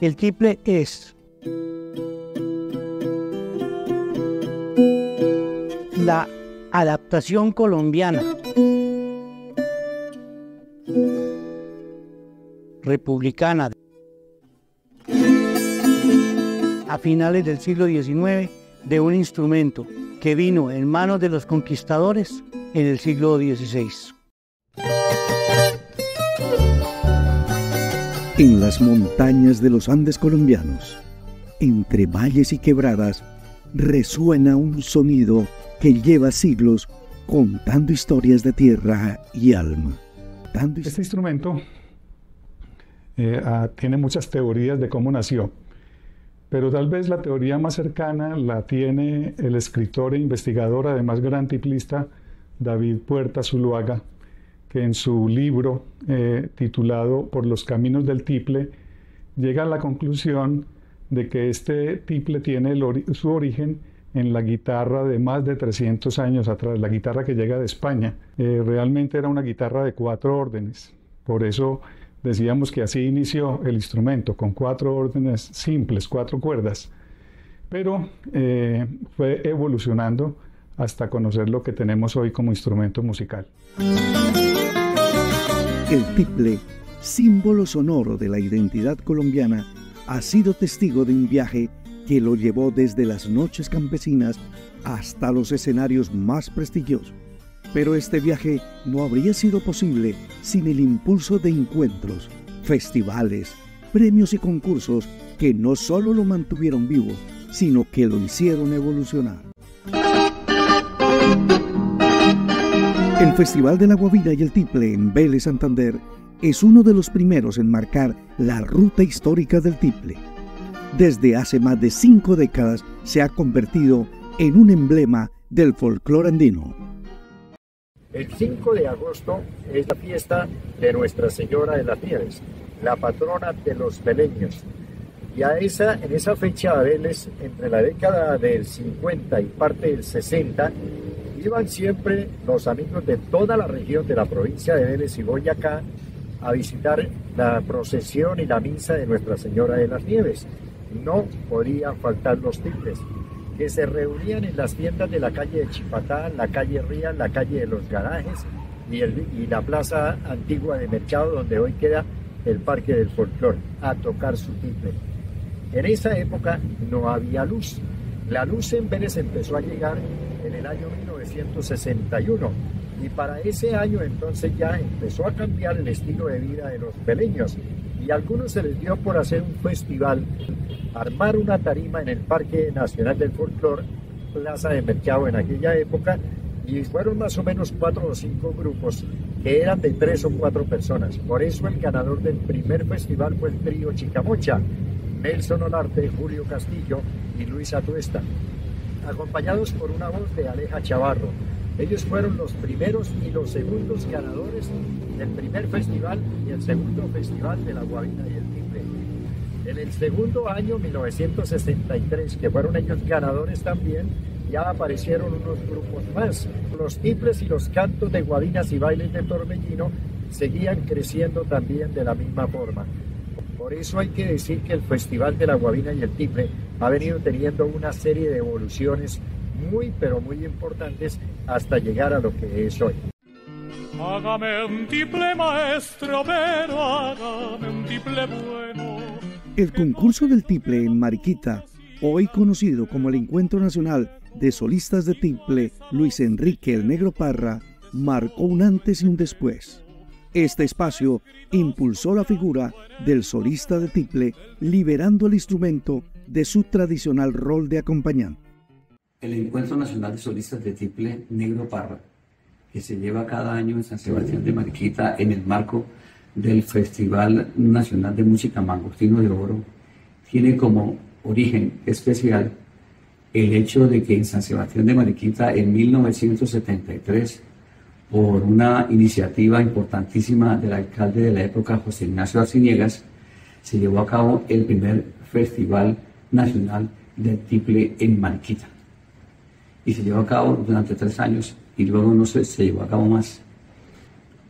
El tiple es la adaptación colombiana republicana a finales del siglo XIX de un instrumento que vino en manos de los conquistadores en el siglo XVI. En las montañas de los Andes colombianos, entre valles y quebradas, resuena un sonido que lleva siglos contando historias de tierra y alma. Este instrumento tiene muchas teorías de cómo nació, pero tal vez la teoría más cercana la tiene el escritor e investigador, además gran tiplista, David Puerta Zuluaga, que en su libro titulado Por los caminos del tiple llega a la conclusión de que este tiple tiene su origen en la guitarra de más de 300 años atrás, la guitarra que llega de España. Realmente era una guitarra de 4 órdenes, por eso decíamos que así inició el instrumento, con 4 órdenes simples, 4 cuerdas, pero fue evolucionando hasta conocer lo que tenemos hoy como instrumento musical. El tiple, símbolo sonoro de la identidad colombiana, ha sido testigo de un viaje que lo llevó desde las noches campesinas hasta los escenarios más prestigiosos. Pero este viaje no habría sido posible sin el impulso de encuentros, festivales, premios y concursos que no solo lo mantuvieron vivo, sino que lo hicieron evolucionar. El Festival de la Guabina y el Tiple en Vélez, Santander, es uno de los primeros en marcar la ruta histórica del tiple. Desde hace más de 5 décadas se ha convertido en un emblema del folclore andino. El 5 de agosto es la fiesta de Nuestra Señora de las Nieves, la patrona de los veleños. Y en esa fecha a Vélez, entre la década del 50 y parte del 60, iban siempre los amigos de toda la región de la provincia de Vélez y Boyacá a visitar la procesión y la misa de Nuestra Señora de las Nieves. No podían faltar los tiples, que se reunían en las tiendas de la calle de Chipatá, la calle Ría, la calle de los Garajes y la plaza antigua de Mercado, donde hoy queda el Parque del Folclor, a tocar su tiple. En esa época no había luz. La luz en Vélez empezó a llegar en el año 1961 y para ese año entonces ya empezó a cambiar el estilo de vida de los veleños y a algunos se les dio por hacer un festival, armar una tarima en el Parque Nacional del Folclor, Plaza de Mercado en aquella época, y fueron más o menos 4 o 5 grupos que eran de 3 o 4 personas. Por eso el ganador del primer festival fue el trío Chicamocha, Nelson Olarte, Julio Castillo y Luis Atuesta, acompañados por una voz de Aleja Chavarro. Ellos fueron los primeros y los segundos ganadores del primer festival y el segundo festival de la Guabina y el Tiple. En el segundo año, 1963, que fueron ellos ganadores también, ya aparecieron unos grupos más. Los tiples y los cantos de guabinas y bailes de torbellino seguían creciendo también de la misma forma. Por eso hay que decir que el Festival de la Guabina y el Tiple ha venido teniendo una serie de evoluciones muy, pero muy importantes hasta llegar a lo que es hoy. Hágame un tiple, maestro, pero hágame un tiple bueno. El concurso del tiple en Mariquita, hoy conocido como el Encuentro Nacional de Solistas de Tiple Luis Enrique el Negro Parra, marcó un antes y un después. Este espacio impulsó la figura del solista de tiple, liberando el instrumento de su tradicional rol de acompañante. El Encuentro Nacional de Solistas de Tiple Negro Parra, que se lleva cada año en San Sebastián de Mariquita en el marco del Festival Nacional de Música Mangostino de Oro, tiene como origen especial el hecho de que en San Sebastián de Mariquita en 1973, por una iniciativa importantísima del alcalde de la época, José Ignacio Arciniegas, se llevó a cabo el primer Festival Nacional del Tiple en Mariquita. y se llevó a cabo durante 3 años y luego no se llevó a cabo más.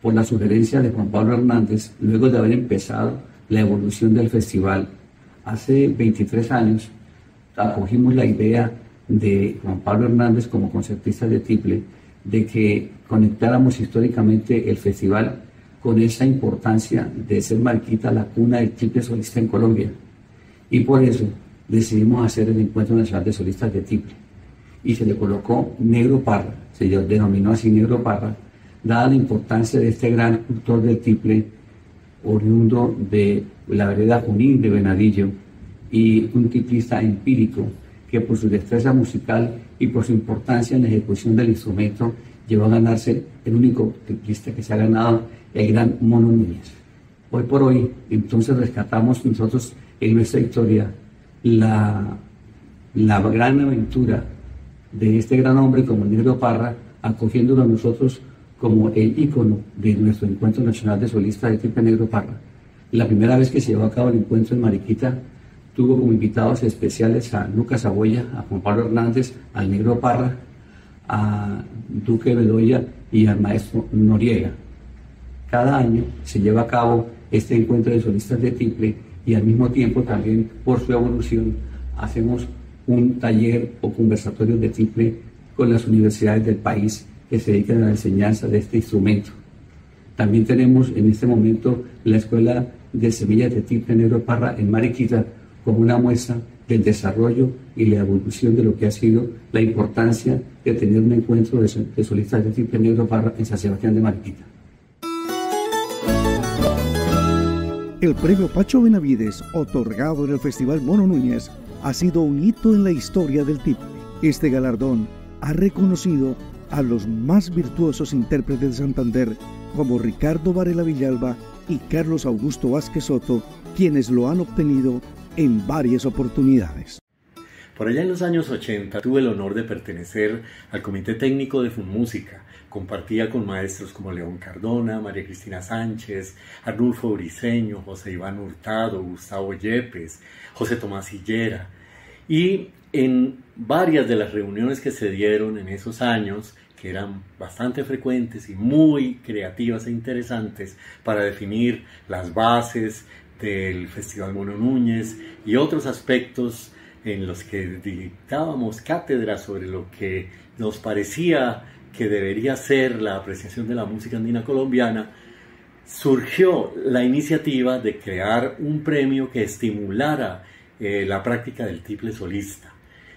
Por la sugerencia de Juan Pablo Hernández, luego de haber empezado la evolución del festival hace 23 años, acogimos la idea de Juan Pablo Hernández como concertista de tiple de que conectáramos históricamente el festival con esa importancia de ser Mariquita la cuna del tiple solista en Colombia. Y por eso decidimos hacer el Encuentro Nacional de Solistas de Tiple. Y se le colocó Negro Parra, se denominó así Negro Parra, dada la importancia de este gran autor de tiple, oriundo de la vereda Junín de Venadillo, y un tiplista empírico que por su destreza musical y por su importancia en la ejecución del instrumento llevó a ganarse el único tiplista que se ha ganado, el gran Mono Núñez. Hoy por hoy, entonces, rescatamos nosotros en nuestra historia la gran aventura de este gran hombre como el Negro Parra, acogiéndolo a nosotros como el ícono de nuestro Encuentro Nacional de Solistas de Tiple Negro Parra. La primera vez que se llevó a cabo el encuentro en Mariquita, tuvo como invitados especiales a Lucas Aboya, a Juan Pablo Hernández, al Negro Parra, a Duque Bedoya y al maestro Noriega. Cada año se lleva a cabo este encuentro de solistas de tiple y al mismo tiempo también por su evolución hacemos un taller o conversatorio de tiple con las universidades del país que se dedican a la enseñanza de este instrumento. También tenemos en este momento la Escuela de Semillas de Tiple Negro Parra en Mariquita como una muestra del desarrollo y la evolución de lo que ha sido la importancia de tener un encuentro de solistas de tiple Negro Parra en San Sebastián de Mariquita. El premio Pacho Benavides, otorgado en el Festival Mono Núñez, ha sido un hito en la historia del tiple. Este galardón ha reconocido a los más virtuosos intérpretes de Santander como Ricardo Varela Villalba y Carlos Augusto Vázquez Soto, quienes lo han obtenido en varias oportunidades. Por allá en los años 80 tuve el honor de pertenecer al Comité Técnico de FUNMúsica. Compartía con maestros como León Cardona, María Cristina Sánchez, Arnulfo Briceño, José Iván Hurtado, Gustavo Yepes, José Tomás Hillera. Y en varias de las reuniones que se dieron en esos años, que eran bastante frecuentes y muy creativas e interesantes para definir las bases del Festival Mono Núñez y otros aspectos en los que dictábamos cátedra sobre lo que nos parecía que debería ser la apreciación de la música andina colombiana, surgió la iniciativa de crear un premio que estimulara la práctica del tiple solista.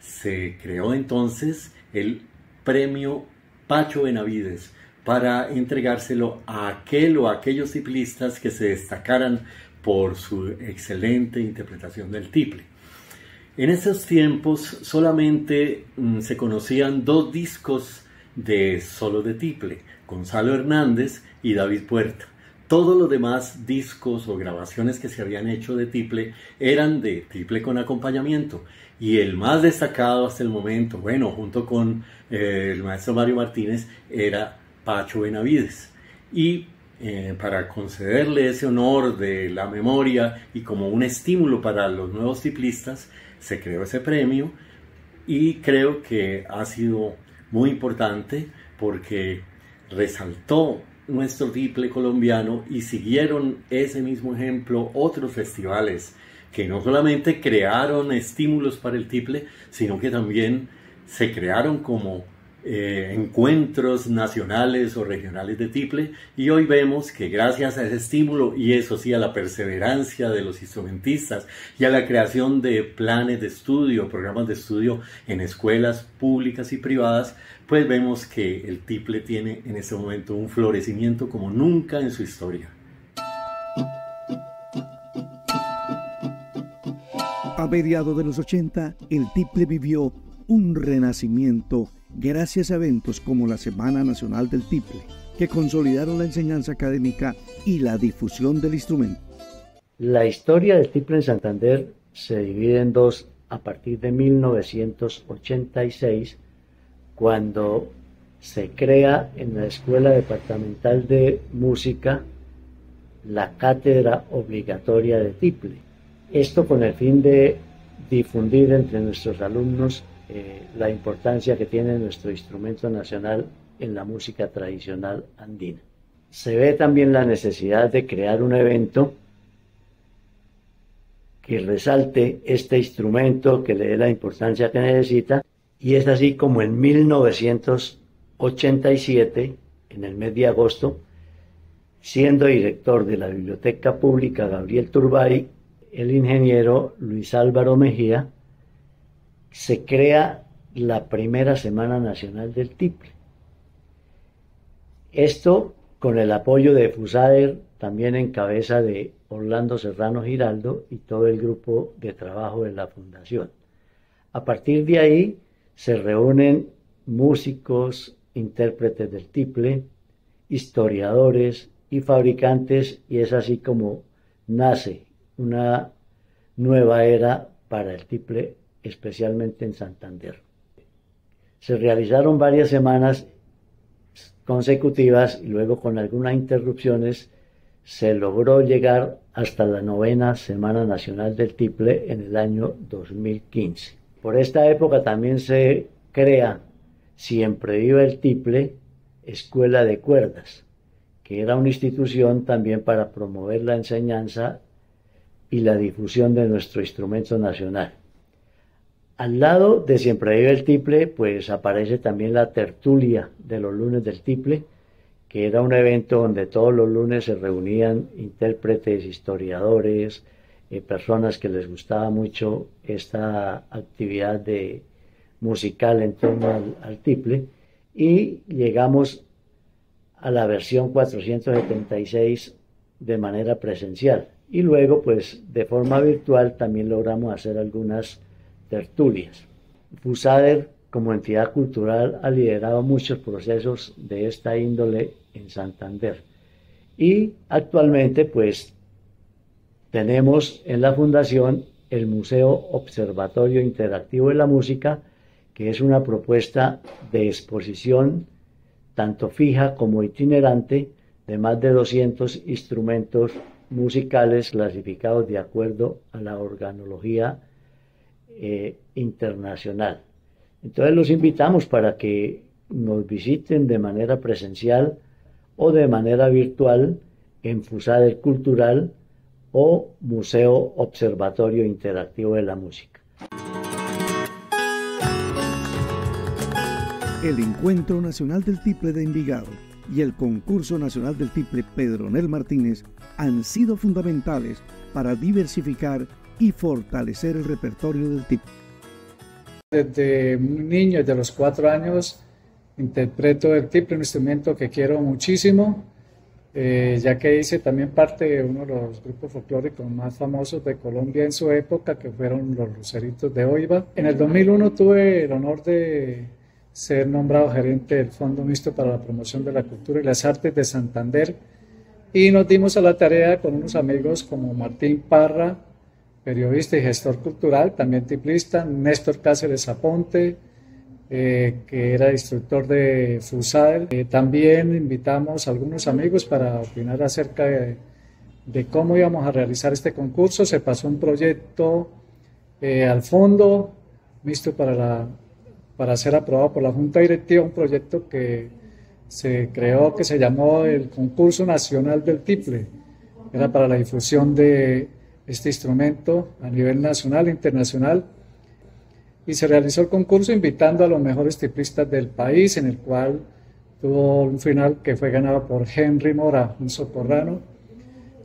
Se creó entonces el premio Pacho Benavides para entregárselo a aquel o aquellos tiplistas que se destacaran por su excelente interpretación del tiple. En esos tiempos solamente se conocían 2 discos de solo de tiple, Gonzalo Hernández y David Puerta. Todos los demás discos o grabaciones que se habían hecho de tiple eran de tiple con acompañamiento. Y el más destacado hasta el momento, bueno, junto con el maestro Mario Martínez, era Pacho Benavides. Y para concederle ese honor de la memoria y como un estímulo para los nuevos tiplistas, se creó ese premio y creo que ha sido muy importante porque resaltó nuestro tiple colombiano y siguieron ese mismo ejemplo otros festivales que no solamente crearon estímulos para el tiple, sino que también se crearon como encuentros nacionales o regionales de tiple, y hoy vemos que gracias a ese estímulo y eso sí a la perseverancia de los instrumentistas y a la creación de planes de estudio, programas de estudio en escuelas públicas y privadas, pues vemos que el tiple tiene en este momento un florecimiento como nunca en su historia. A mediados de los 80, el tiple vivió un renacimiento gracias a eventos como la Semana Nacional del Tiple, que consolidaron la enseñanza académica y la difusión del instrumento. La historia del tiple en Santander se divide en 2 a partir de 1986, cuando se crea en la Escuela Departamental de Música la cátedra obligatoria de tiple. Esto con el fin de difundir entre nuestros alumnos la importancia que tiene nuestro instrumento nacional en la música tradicional andina. Se ve también la necesidad de crear un evento que resalte este instrumento, que le dé la importancia que necesita, y es así como en 1987, en el mes de agosto, siendo director de la Biblioteca Pública Gabriel Turbay, el ingeniero Luis Álvaro Mejía, se crea la primera Semana Nacional del Tiple. Esto con el apoyo de FUSADER, también en cabeza de Orlando Serrano Giraldo y todo el grupo de trabajo de la Fundación. A partir de ahí se reúnen músicos, intérpretes del tiple, historiadores y fabricantes, y es así como nace una nueva era para el tiple, especialmente en Santander. Se realizaron varias semanas consecutivas y luego, con algunas interrupciones, se logró llegar hasta la 9ª Semana Nacional del Tiple en el año 2015. Por esta época también se crea Siempre Viva el Tiple, Escuela de Cuerdas, que era una institución también para promover la enseñanza y la difusión de nuestro instrumento nacional. Al lado de Siempre Viva el Tiple, pues aparece también la tertulia de los lunes del Tiple, que era un evento donde todos los lunes se reunían intérpretes, historiadores, personas que les gustaba mucho esta actividad musical en torno al tiple, y llegamos a la versión 476 de manera presencial, y luego pues de forma virtual también logramos hacer algunas tertulias. FUSADER, como entidad cultural, ha liderado muchos procesos de esta índole en Santander, y actualmente pues tenemos en la Fundación el Museo Observatorio Interactivo de la Música, que es una propuesta de exposición tanto fija como itinerante de más de 200 instrumentos musicales clasificados de acuerdo a la organología internacional. Entonces los invitamos para que nos visiten de manera presencial o de manera virtual en FUSADER Cultural o Museo Observatorio Interactivo de la Música. El Encuentro Nacional del Tiple de Envigado y el Concurso Nacional del Tiple Pedronel Martínez han sido fundamentales para diversificar y fortalecer el repertorio del tiple. Desde un niño, desde los 4 años, interpreto el tiple, un instrumento que quiero muchísimo, ya que hice también parte de uno de los grupos folclóricos más famosos de Colombia en su época, que fueron los Luceritos de Oiva. En el 2001 tuve el honor de ser nombrado gerente del Fondo Mixto para la Promoción de la Cultura y las Artes de Santander, y nos dimos a la tarea con unos amigos como Martín Parra, periodista y gestor cultural, también tiplista, Néstor Cáceres Aponte, que era instructor de FUSADER. También invitamos a algunos amigos para opinar acerca de cómo íbamos a realizar este concurso. Se pasó un proyecto al Fondo Mixto para ser aprobado por la Junta Directiva, un proyecto que se creó, que se llamó el Concurso Nacional del Tiple. Era para la difusión de este instrumento a nivel nacional e internacional, y se realizó el concurso invitando a los mejores tiplistas del país, en el cual tuvo un final que fue ganado por Henry Mora, un socorrano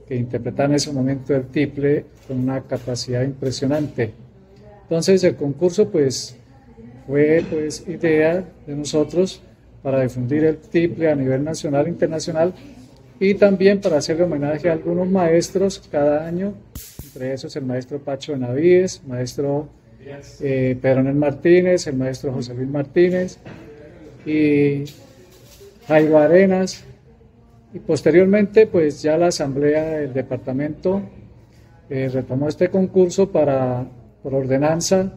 que interpretaba en ese momento el tiple con una capacidad impresionante. Entonces el concurso pues fue idea de nosotros para difundir el tiple a nivel nacional e internacional, y también para hacerle homenaje a algunos maestros cada año, entre esos el maestro Pacho Benavides, maestro Pedronel Martínez, el maestro José Luis Martínez y Jairo Arenas, y posteriormente pues ya la asamblea del departamento retomó este concurso para, por ordenanza,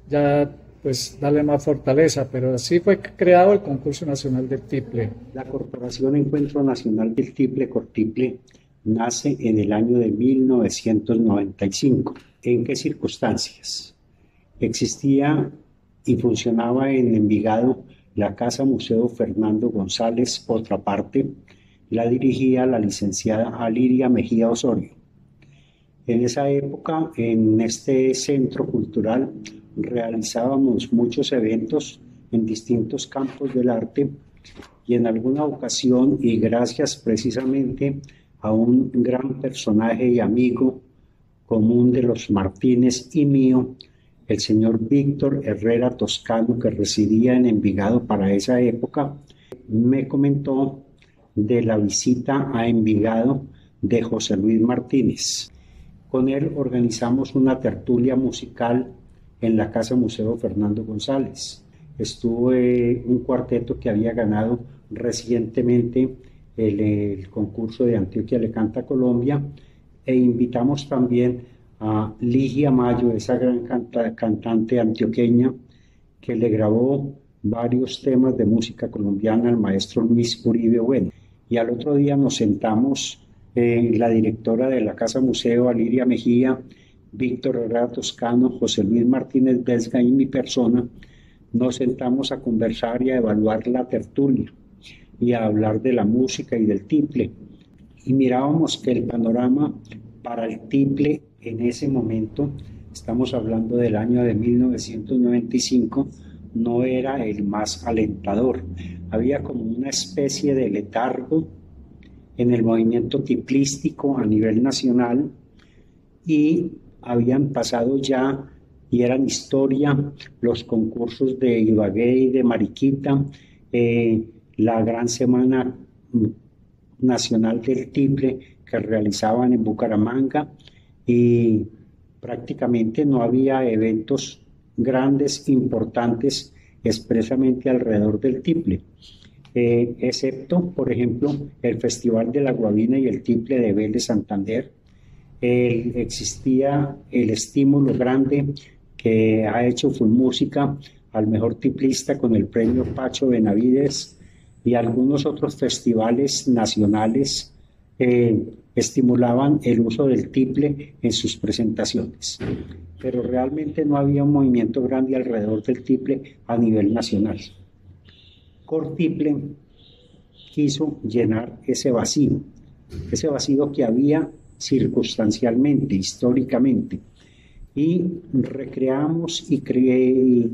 ya pues darle más fortaleza, pero así fue creado el Concurso Nacional del Tiple. La Corporación Encuentro Nacional del Tiple, Cortiple, nace en el año de 1995. ¿En qué circunstancias? Existía y funcionaba en Envigado la Casa Museo Fernando González, otra parte, la dirigía la licenciada Aliria Mejía Osorio. En esa época, en este centro cultural, realizábamos muchos eventos en distintos campos del arte y en alguna ocasión, y gracias precisamente a un gran personaje y amigo común de los Martínez y mío, el señor Víctor Herrera Toscano, que residía en Envigado para esa época, me comentó de la visita a Envigado de José Luis Martínez. Con él organizamos una tertulia musical en la Casa Museo Fernando González. Estuvo un cuarteto que había ganado recientemente el concurso de Antioquia le canta Colombia, e invitamos también a Ligia Mayo, esa gran cantante antioqueña que le grabó varios temas de música colombiana al maestro Luis Uribe Bueno. Y al otro día nos sentamos, la directora de la Casa Museo, Aliria Mejía, Víctor Herrera Toscano, José Luis Martínez Vesga y mi persona, nos sentamos a conversar y a evaluar la tertulia y a hablar de la música y del tiple. Y mirábamos que el panorama para el tiple en ese momento, estamos hablando del año de 1995, no era el más alentador. Había como una especie de letargo en el movimiento tiplístico a nivel nacional y habían pasado ya y eran historia los concursos de Ibagué y de Mariquita, la gran semana nacional del tiple que realizaban en Bucaramanga, y prácticamente no había eventos grandes, importantes, expresamente alrededor del tiple, excepto, por ejemplo, el Festival de la Guabina y el Tiple de Vélez Santander. Existía el estímulo grande que ha hecho Fulmúsica al mejor tiplista con el premio Pacho Benavides, y algunos otros festivales nacionales estimulaban el uso del tiple en sus presentaciones, pero realmente no había un movimiento grande alrededor del tiple a nivel nacional. Cortiple quiso llenar ese vacío que había circunstancialmente, históricamente, y recreamos y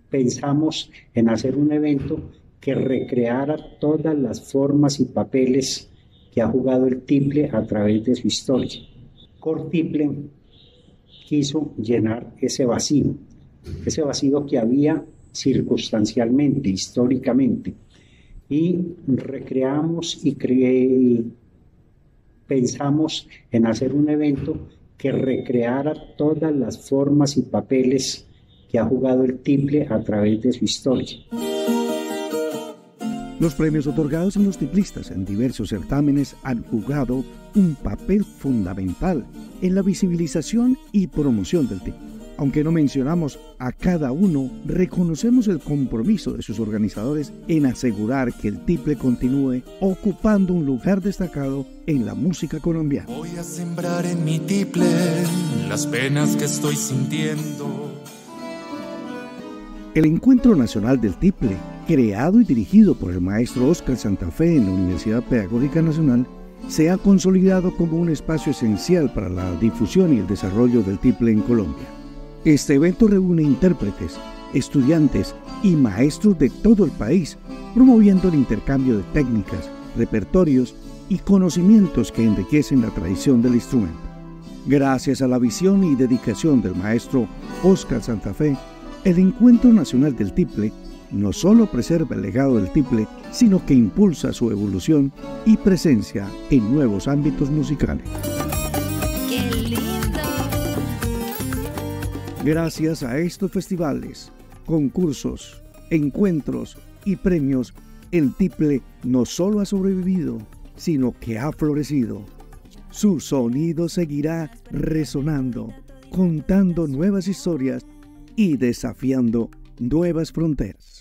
pensamos en hacer un evento que recreara todas las formas y papeles que ha jugado el tiple a través de su historia. Cortiple quiso llenar ese vacío que había circunstancialmente, históricamente, y recreamos y pensamos en hacer un evento que recreara todas las formas y papeles que ha jugado el tiple a través de su historia. Los premios otorgados en los tiplistas en diversos certámenes han jugado un papel fundamental en la visibilización y promoción del tiple. Aunque no mencionamos a cada uno, reconocemos el compromiso de sus organizadores en asegurar que el tiple continúe ocupando un lugar destacado en la música colombiana. Voy a sembrar en mi tiple las penas que estoy sintiendo. El Encuentro Nacional del Tiple, creado y dirigido por el maestro Óscar Santa Fe en la Universidad Pedagógica Nacional, se ha consolidado como un espacio esencial para la difusión y el desarrollo del tiple en Colombia. Este evento reúne intérpretes, estudiantes y maestros de todo el país, promoviendo el intercambio de técnicas, repertorios y conocimientos que enriquecen la tradición del instrumento. Gracias a la visión y dedicación del maestro Óscar Santa Fe, el Encuentro Nacional del Tiple no solo preserva el legado del tiple, sino que impulsa su evolución y presencia en nuevos ámbitos musicales. ¡Qué lindo! Gracias a estos festivales, concursos, encuentros y premios, el tiple no solo ha sobrevivido, sino que ha florecido. Su sonido seguirá resonando, contando nuevas historias y desafiando nuevas fronteras.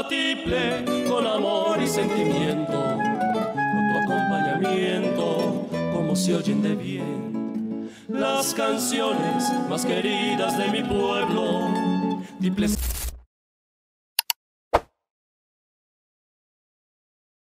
a Tiple con amor y sentimiento, con tu acompañamiento, como se oyen de bien las canciones más queridas de mi pueblo. Tiple